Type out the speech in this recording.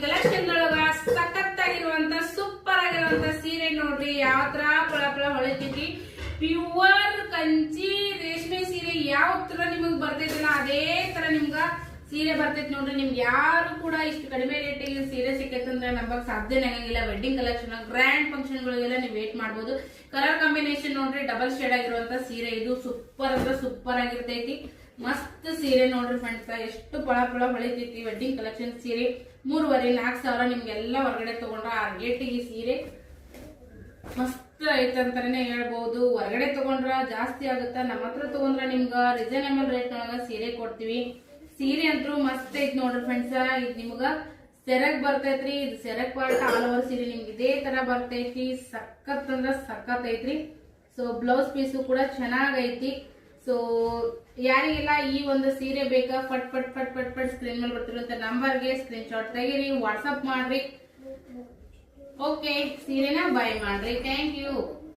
Collection ಒಳಗ ಸಖತ್ತಾಗಿರುವಂತ super ಆಗಿರುವಂತ ಸೀರೆ ನೋಡ್ರಿ ಯಾವ ತರ ಪಳ ಪಳ ಹೊಳಿತೈತಿ. ಪ್ಯೂರ್ ಕಂಚಿ ರೇಷ್ಮೆ ಸೀರೆ ಯಾವ ತರ ನಿಮಗ್ ಬರ್ತೈತಿಲ್ಲ ಅದೇ ತರ ನಿಮ್ಗ ಸೀರೆ ಬರ್ತೈತಿ ನೋಡ್ರಿ. ನಿಮ್ಗೆ ಯಾರು ಕೂಡ ಇಷ್ಟು ಕಡಿಮೆ ರೇಟಿಗೆ ಸೀರೆ ಸಿಕ್ಕೈತಂದ್ರೆ ನಂಬಕ್ ಸಾಧ್ಯನೇ ಆಗಂಗಿಲ್ಲ. ವೆಡ್ಡಿಂಗ್ ಕಲೆಕ್ಷನ್ ಗ್ರ್ಯಾಂಡ್ ಫಂಕ್ಷನ್ ಗಳಿಗೆಲ್ಲ ನೀವು ವೇಟ್ ಮಾಡಬಹುದು. ಕಲರ್ ಕಾಂಬಿನೇಷನ್ ನೋಡ್ರಿ ಡಬಲ್ ಶೇಡ್ ಆಗಿರುವಂತ ಸೀರೆ ಇದು ಸೂಪರ್ ಅಂದ್ರೆ ಸೂಪರ್ ಆಗಿರ್ತೈತಿ. ಮಸ್ತ್ ಸೀರೆ ನೋಡ್ರಿ ಫ್ರೆಂಡ್ಸ್, ಎಷ್ಟು ಪಳ ಪಳ ಹೊಳಿತೈತಿ. ವೆಡ್ಡಿಂಗ್ ಕಲೆಕ್ಷನ್ ಸೀರೆ 3,500-4 ಸಾವಿರ ನಿಮ್ಗೆಲ್ಲ ಹೊರಗಡೆ ತಗೊಂಡ್ರ ಆ ರೇಟಿಗೆ ಸೀರೆ ಮಸ್ತ್ ಐತಂತಾನೆ ಹೇಳ್ಬಹುದು. ಹೊರಗಡೆ ತಗೊಂಡ್ರ ಜಾಸ್ತಿ ಆಗುತ್ತಾ, ನಮ್ಮ ಹತ್ರ ತಗೊಂಡ್ರ ನಿಮ್ಗ ರೀಸನೇಬಲ್ ರೇಟ್ ಒಳಗ ಸೀರೆ ಕೊಡ್ತೀವಿ. ಸೀರೆ ಅಂತೂ ಮಸ್ತ್ ಐತಿ ನೋಡ್ರಿ ಫ್ರೆಂಡ್ಸ್. ಇದು ನಿಮ್ಗ ಸೆರಗ್ ಬರ್ತೈತ್ರಿ. ಇದು ಸೆರಗ್ ಪಾರ್ಟ್ ಆಲ್ ಓವರ್ ಸೀರೆ ನಿಮ್ಗೆ ಇದೇ ತರ ಬರ್ತೈತಿ. ಸಖತ್ ಅಂದ್ರ ಸಖತ್ ಐತ್ರಿ. ಸೊ ಬ್ಲೌಸ್ ಪೀಸು ಕೂಡ ಚೆನ್ನಾಗೈತಿ. ಸೊ ಯಾರಿಗೆಲ್ಲ ಈ ಒಂದು ಸೀರೆ ಬೇಕಾ ಫಟ್ ಫಟ್ ಫಟ್ ಫಟ್ ಫಟ್ ಸ್ಕ್ರೀನ್ ಮೇಲೆ ಬರ್ತಿರುವಂತ ನಂಬರ್ಗೆ ಸ್ಕ್ರೀನ್ ಶಾಟ್ ತೆಗೀರಿ, ವಾಟ್ಸಪ್ ಮಾಡ್ರಿ. ಓಕೆ, ಸೀರೆನ ಬೈ ಮಾಡ್ರಿ. Thank you.